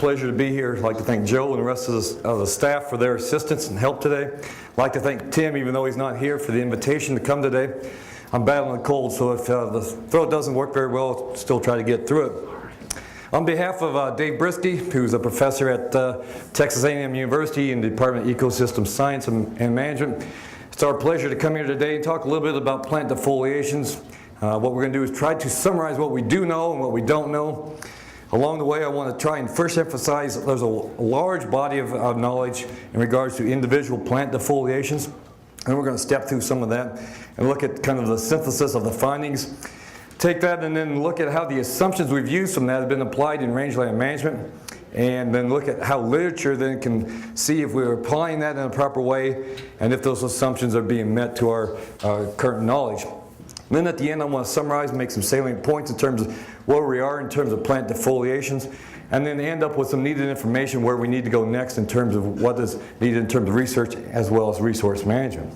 pleasure to be here. I'd like to thank Joe and the rest of the staff for their assistance and help today. I'd like to thank Tim, even though he's not here, for the invitation to come today. I'm battling a cold, so if the throat doesn't work very well, I'll still try to get through it. On behalf of Dave Brisky, who's a professor at Texas A&M University in the Department of Ecosystem Science and Management, it's our pleasure to come here today and talk a little bit about plant defoliations. What we're going to do is try to summarize what we do know and what we don't know. Along the way, I want to try and first emphasize that there's a large body of knowledge in regards to individual plant defoliations. And we're going to step through some of that and look at kind of the synthesis of the findings. Take that and then look at how the assumptions we've used from that have been applied in rangeland management. And then look at how literature then can see if we're applying that in a proper way and if those assumptions are being met to our current knowledge. And then at the end, I want to summarize and make some salient points in terms of where we are in terms of plant defoliations, and then end up with some needed information where we need to go next in terms of what is needed in terms of research as well as resource management.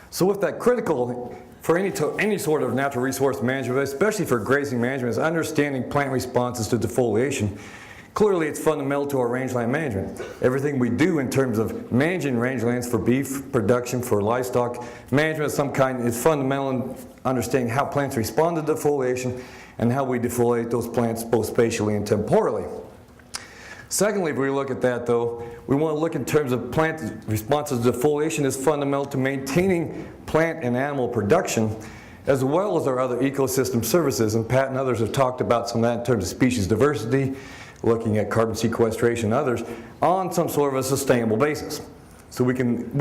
So with that, critical for any sort of natural resource management, especially for grazing management, is understanding plant responses to defoliation. Clearly, it's fundamental to our rangeland management. Everything we do in terms of managing rangelands for beef production, for livestock management of some kind, is fundamental in understanding how plants respond to defoliation and how we defoliate those plants both spatially and temporally. Secondly, if we look at that though, we want to look in terms of plant responses to defoliation is fundamental to maintaining plant and animal production, as well as our other ecosystem services. And Pat and others have talked about some of that in terms of species diversity, looking at carbon sequestration and others on some sort of a sustainable basis. So we can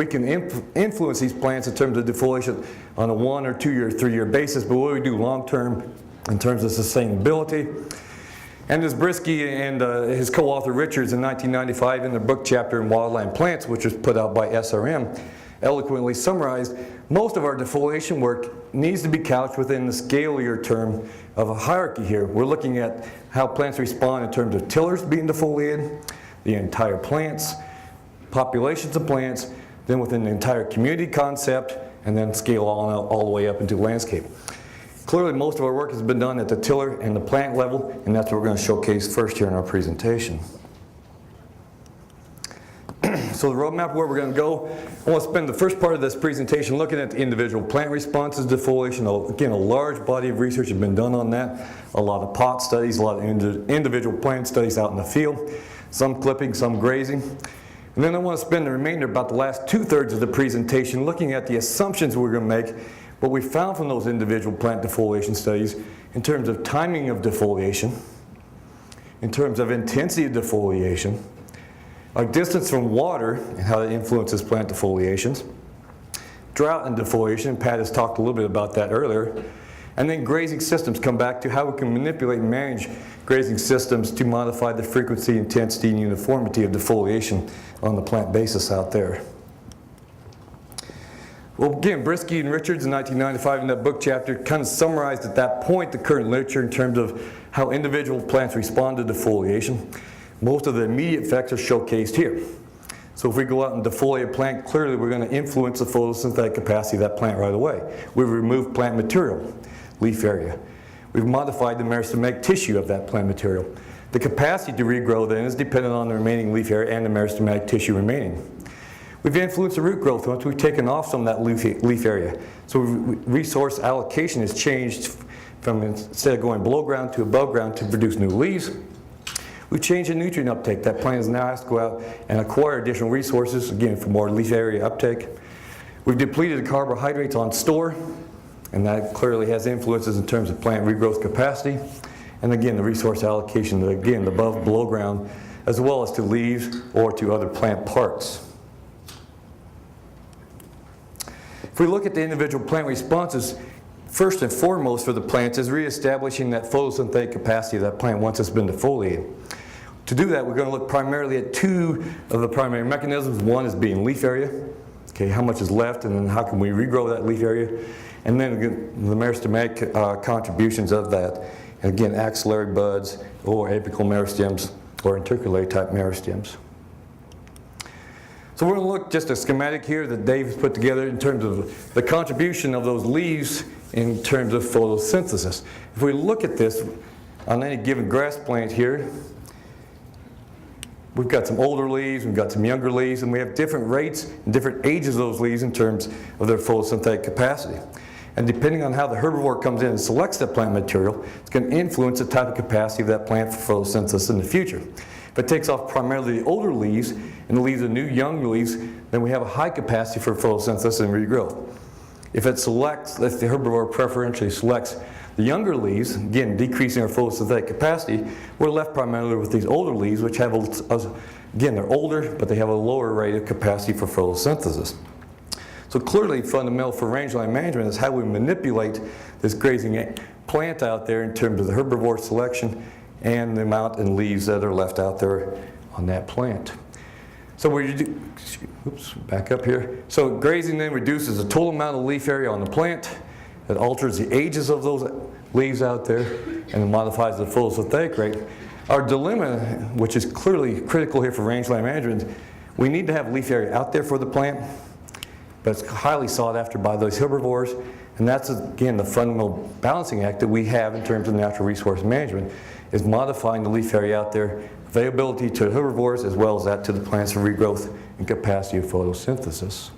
influence these plants in terms of defoliation on a 1 or 2 year, 3 year basis, but what we do long term in terms of sustainability. And as Brisky and his co-author Richards in 1995 in their book chapter in Wildland Plants, which was put out by SRM, eloquently summarized, most of our defoliation work needs to be couched within the scalier term of a hierarchy here. We're looking at how plants respond in terms of tillers being defoliated, the entire plants, populations of plants, then within the entire community concept, and then scale all the way up into landscape. Clearly, most of our work has been done at the tiller and the plant level, and that's what we're going to showcase first here in our presentation. So the roadmap where we're going to go, I want to spend the first part of this presentation looking at the individual plant responses to defoliation. Again, a large body of research has been done on that. A lot of pot studies, a lot of individual plant studies out in the field, some clipping, some grazing. And then I want to spend the remainder, about the last 2/3 of the presentation, looking at the assumptions we're going to make, what we found from those individual plant defoliation studies in terms of timing of defoliation, in terms of intensity of defoliation, our distance from water and how that influences plant defoliations, drought and defoliation, Pat has talked a little bit about that earlier, and then grazing systems, come back to how we can manipulate and manage grazing systems to modify the frequency, intensity, and uniformity of defoliation on the plant basis out there. Well, again, Brisky and Richards in 1995 in that book chapter kind of summarized at that point the current literature in terms of how individual plants respond to defoliation. Most of the immediate effects are showcased here. So if we go out and defoliate a plant, clearly we're going to influence the photosynthetic capacity of that plant right away. We've removed plant material, leaf area. We've modified the meristematic tissue of that plant material. The capacity to regrow then is dependent on the remaining leaf area and the meristematic tissue remaining. We've influenced the root growth once we've taken off some of that leaf area. So resource allocation has changed from, instead of going below ground to above ground to produce new leaves. We've changed the nutrient uptake. That plant is now has to go out and acquire additional resources, again, for more leaf area uptake. We've depleted the carbohydrates on store, and that clearly has influences in terms of plant regrowth capacity. And again, the resource allocation, again, above, below ground, as well as to leaves or to other plant parts. If we look at the individual plant responses, first and foremost for the plants is reestablishing that photosynthetic capacity of that plant once it's been defoliated. To do that, we're going to look primarily at 2 of the primary mechanisms. One is being leaf area, okay, how much is left, and then how can we regrow that leaf area, and then the meristematic contributions of that. And again, axillary buds or apical meristems or intercalary type meristems. So we're going to look just a schematic here that Dave's put together in terms of the contribution of those leaves in terms of photosynthesis. If we look at this, on any given grass plant here, we've got some older leaves, we've got some younger leaves, and we have different rates and different ages of those leaves in terms of their photosynthetic capacity. And depending on how the herbivore comes in and selects that plant material, it's going to influence the type of capacity of that plant for photosynthesis in the future. If it takes off primarily the older leaves and leaves the new young leaves, then we have a high capacity for photosynthesis and regrowth. If the herbivore preferentially selects the younger leaves, again decreasing our photosynthetic capacity, we're left primarily with these older leaves, which have, again, they're older, but they have a lower rate of capacity for photosynthesis. So clearly fundamental for rangeland management is how we manipulate this grazing plant out there in terms of the herbivore selection and the amount of leaves that are left out there on that plant. So back up here. So grazing then reduces the total amount of leaf area on the plant. It alters the ages of those leaves out there, and it modifies the photosynthetic rate. Our dilemma, which is clearly critical here for rangeland management, we need to have leaf area out there for the plant, but it's highly sought after by those herbivores, and that's again the fundamental balancing act that we have in terms of natural resource management, is modifying the leaf area out there, availability to herbivores as well as that to the plants for regrowth and capacity of photosynthesis.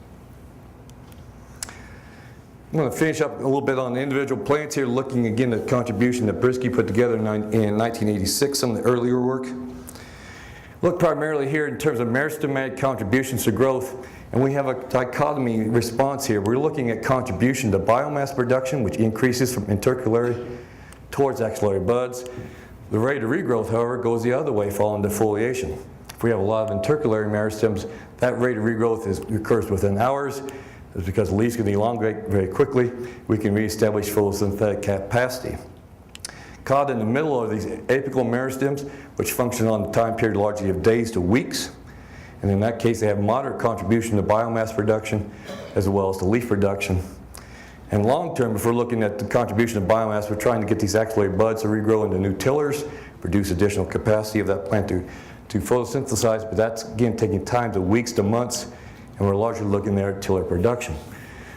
I'm going to finish up a little bit on the individual plants here, looking again at the contribution that Brisky put together in 1986, some of the earlier work. Look primarily here in terms of meristematic contributions to growth, and we have a dichotomy response here. We're looking at contribution to biomass production, which increases from intercalary towards axillary buds. The rate of regrowth, however, goes the other way following defoliation. If we have a lot of intercalary meristems, that rate of regrowth occurs within hours. It's because leaves can elongate very quickly. We can reestablish photosynthetic capacity. Caught in the middle are these apical meristems, which function on the time period largely of days to weeks. And in that case, they have moderate contribution to biomass production as well as to leaf production. And long term, if we're looking at the contribution of biomass, we're trying to get these axillary buds to regrow into new tillers, produce additional capacity of that plant to photosynthesize, but that's again taking time to weeks to months, and we're largely looking there at tiller production.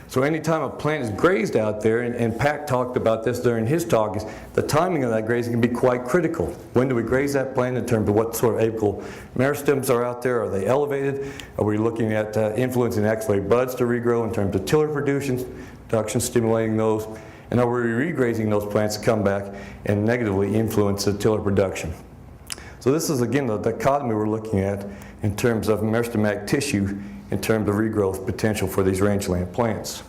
So anytime a plant is grazed out there, and Pat talked about this during his talk, is the timing of that grazing can be quite critical. When do we graze that plant in terms of what sort of apical meristems are out there? Are they elevated? Are we looking at influencing axillary buds to regrow in terms of tiller production, stimulating those? And are we regrazing those plants to come back and negatively influence the tiller production? So this is again the dichotomy we're looking at in terms of meristematic tissue in terms of regrowth potential for these rangeland plants.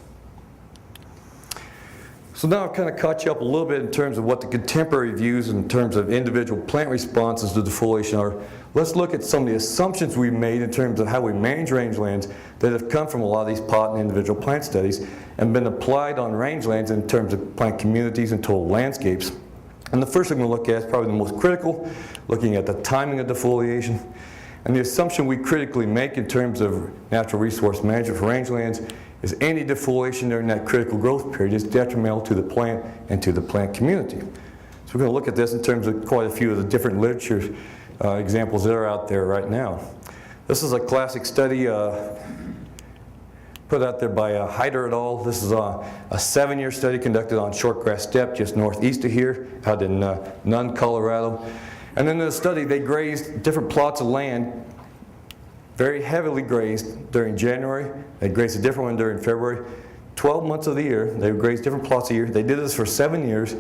So now I've kind of caught you up a little bit in terms of what the contemporary views in terms of individual plant responses to defoliation are. Let's look at some of the assumptions we've made in terms of how we manage rangelands that have come from a lot of these pot and individual plant studies and been applied on rangelands in terms of plant communities and total landscapes. And the first thing we'll look at is probably the most critical, looking at the timing of defoliation. And the assumption we critically make in terms of natural resource management for rangelands is any defoliation during that critical growth period is detrimental to the plant and to the plant community. So we're going to look at this in terms of quite a few of the different literature examples that are out there right now. This is a classic study put out there by Hyder et al. This is a 7-year study conducted on shortgrass steppe just northeast of here, out in Nunn, Colorado. And in the study, they grazed different plots of land, very heavily grazed during January. They grazed a different one during February. 12 months of the year, they grazed different plots a year. They did this for 7 years.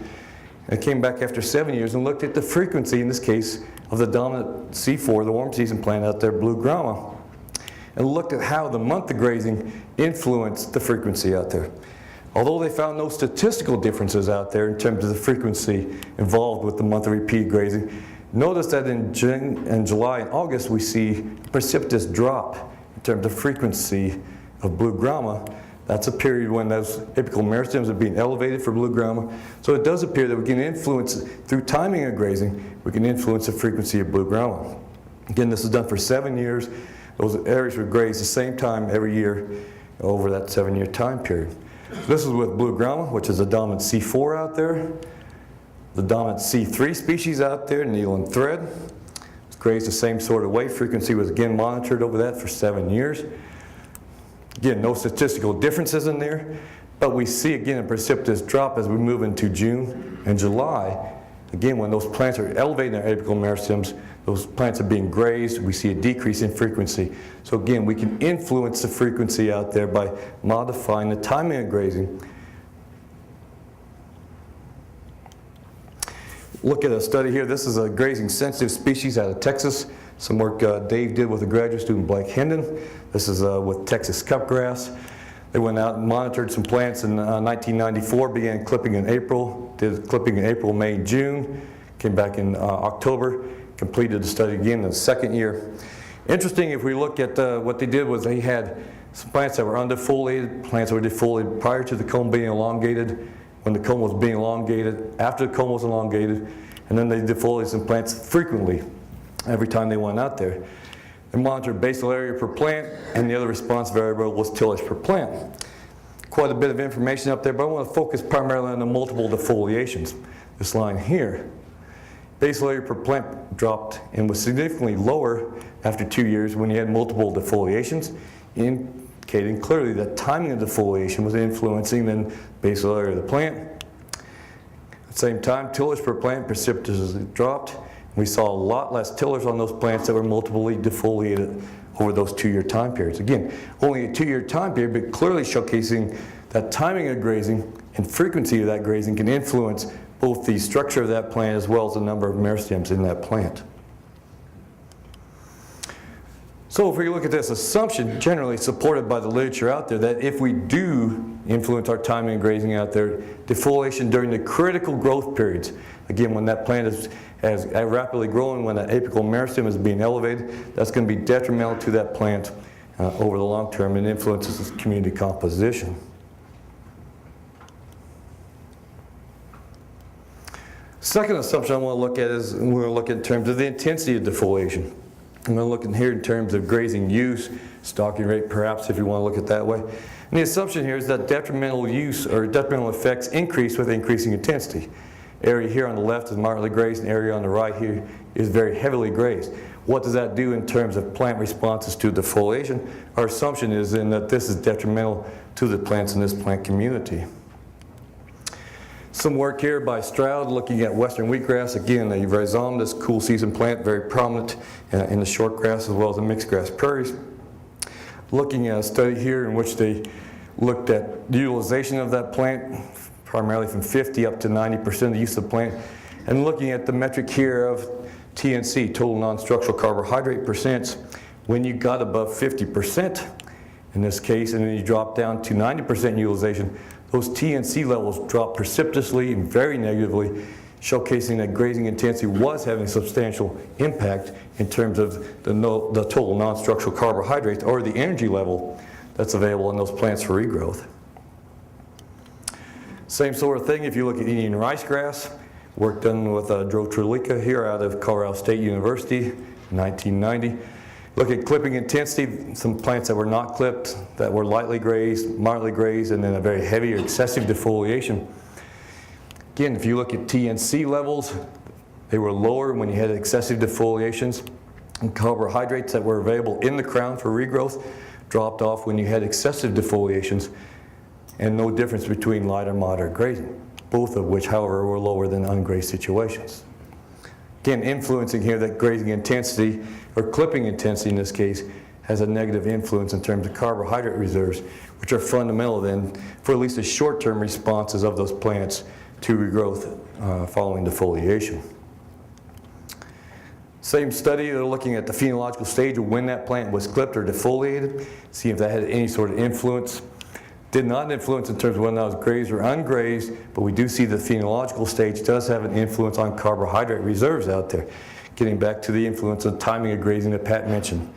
And came back after 7 years and looked at the frequency, in this case, of the dominant C4, the warm season plant out there, blue grama, and looked at how the month of grazing influenced the frequency out there. Although they found no statistical differences out there in terms of the frequency involved with the month of repeated grazing, notice that in June and July and August we see a precipitous drop in terms of frequency of blue grama. That's a period when those apical meristems are being elevated for blue grama. So it does appear that we can influence, through timing of grazing, we can influence the frequency of blue grama. Again, this is done for 7 years. Those areas were grazed the same time every year over that 7-year time period. So this is with blue grama, which is a dominant C4 out there. The dominant C3 species out there, needle and thread. It's grazed the same sort of way. Frequency was again monitored over that for 7 years. Again, no statistical differences in there, but we see again a precipitous drop as we move into June and July. Again, when those plants are elevating their apical meristems, those plants are being grazed, we see a decrease in frequency. So again, we can influence the frequency out there by modifying the timing of grazing. Look at a study here. This is a grazing sensitive species out of Texas. Some work Dave did with a graduate student, Blake Hendon. This is with Texas cupgrass. They went out and monitored some plants in 1994, began clipping in April, did clipping in April, May, June, came back in October, completed the study again in the second year. Interesting, if we look at what they did was they had some plants that were undefoliated, plants that were defoliated prior to the comb being elongated, when the comb was being elongated, after the comb was elongated, and then they defoliated some plants frequently every time they went out there. They monitored basal area per plant, and the other response variable was tillage per plant. Quite a bit of information up there, but I want to focus primarily on the multiple defoliations. This line here. Basal area per plant dropped and was significantly lower after 2 years when you had multiple defoliations, indicating clearly that timing of defoliation was influencing the basal area of the plant. At the same time, tillage per plant precipitously dropped. We saw a lot less tillers on those plants that were multiply defoliated over those 2-year time periods. Again, only a 2-year time period, but clearly showcasing that timing of grazing and frequency of that grazing can influence both the structure of that plant as well as the number of meristems in that plant. So if we look at this assumption, generally supported by the literature out there, that if we do influence our timing of grazing out there, defoliation during the critical growth periods, again, when that plant is rapidly growing, when that apical meristem is being elevated, that's going to be detrimental to that plant over the long term and influences its community composition. Second assumption I want to look at is we're going to look at in terms of the intensity of defoliation. I'm going to look in here in terms of grazing use, stalking rate perhaps if you want to look at it that way. And the assumption here is that detrimental use or detrimental effects increase with increasing intensity. Area here on the left is moderately grazed, and area on the right here is very heavily grazed. What does that do in terms of plant responses to defoliation? Our assumption is then that this is detrimental to the plants in this plant community. Some work here by Stroud looking at western wheatgrass. Again, a rhizomatous cool season plant, very prominent in the short grass as well as the mixed grass prairies. Looking at a study here in which they looked at the utilization of that plant, primarily from 50 up to 90% of the use of the plant, and looking at the metric here of TNC, total non-structural carbohydrate percents. When you got above 50% in this case, and then you drop down to 90% utilization, those TNC levels dropped precipitously and very negatively, showcasing that grazing intensity was having a substantial impact in terms of the total non-structural carbohydrates or the energy level that's available in those plants for regrowth. Same sort of thing if you look at Indian rice grass. Work done with Drotrulika here out of Colorado State University in 1990. Look at clipping intensity, some plants that were not clipped, that were lightly grazed, moderately grazed, and then a very heavy or excessive defoliation. Again, if you look at TNC levels, they were lower when you had excessive defoliations, and carbohydrates that were available in the crown for regrowth dropped off when you had excessive defoliations, and no difference between light or moderate grazing, both of which, however, were lower than ungrazed situations. Again, influencing here that grazing intensity, or clipping intensity in this case, has a negative influence in terms of carbohydrate reserves, which are fundamental then for at least the short-term responses of those plants to regrowth following defoliation. Same study, they're looking at the phenological stage of when that plant was clipped or defoliated, see if that had any sort of influence. Did not influence in terms of whether that was grazed or ungrazed, but we do see the phenological stage does have an influence on carbohydrate reserves out there, getting back to the influence of timing of grazing that Pat mentioned.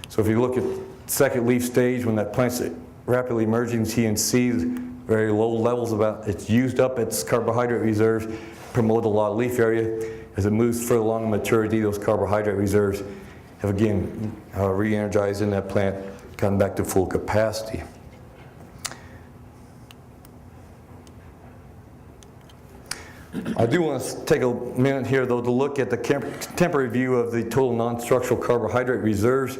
So if you look at second leaf stage, when that plant's rapidly emerging TNC, very low levels it's used up its carbohydrate reserves, promote a lot of leaf area. As it moves further along in maturity, those carbohydrate reserves have again re-energized in that plant, gotten back to full capacity. I do want to take a minute here, though, to look at the contemporary view of the total non-structural carbohydrate reserves.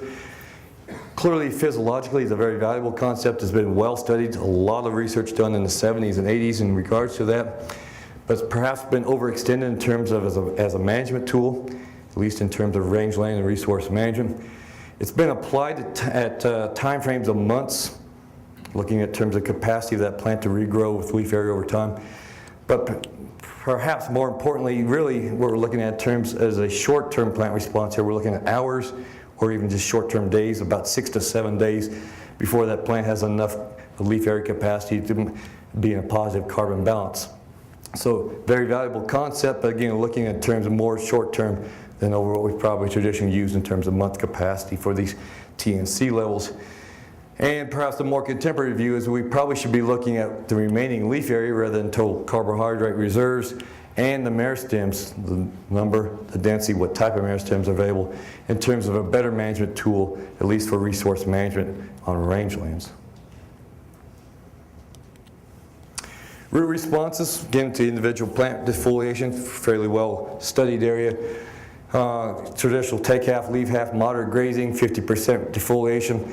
Clearly, physiologically, it's a very valuable concept. It's been well studied. A lot of research done in the 70s and 80s in regards to that. but it's perhaps been overextended in terms of as a management tool, at least in terms of rangeland and resource management. It's been applied at time frames of months, looking at terms of capacity of that plant to regrow with leaf area over time. But perhaps more importantly, really what we're looking at in terms as a short-term plant response here, we're looking at hours or even just short-term days, about 6 to 7 days before that plant has enough leaf area capacity to be in a positive carbon balance. So very valuable concept, but again, looking at terms of more short-term than over what we've probably traditionally used in terms of month capacity for these TNC levels. And perhaps the more contemporary view is we probably should be looking at the remaining leaf area rather than total carbohydrate reserves and the meristems, the number, the density, what type of meristems are available in terms of a better management tool, at least for resource management on rangelands. Root responses, again to individual plant defoliation, fairly well studied area. Traditional take half, leave half, moderate grazing, 50% defoliation.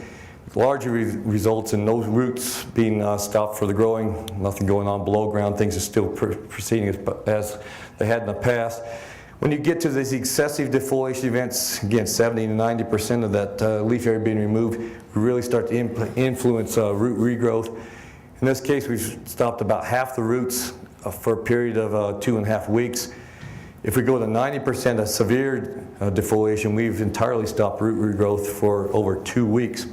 Largely results in those roots being stopped for the growing, nothing going on below ground, things are still proceeding as they had in the past. When you get to these excessive defoliation events, again 70 to 90% of that leaf area being removed, we really start to influence root regrowth. In this case, we've stopped about half the roots for a period of 2.5 weeks. If we go to 90% of severe defoliation, we've entirely stopped root regrowth for over 2 weeks.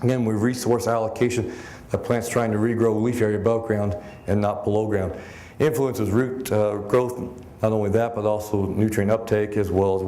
Again, with resource allocation, the plant's trying to regrow leaf area above ground and not below ground. Influences root growth, not only that, but also nutrient uptake as well as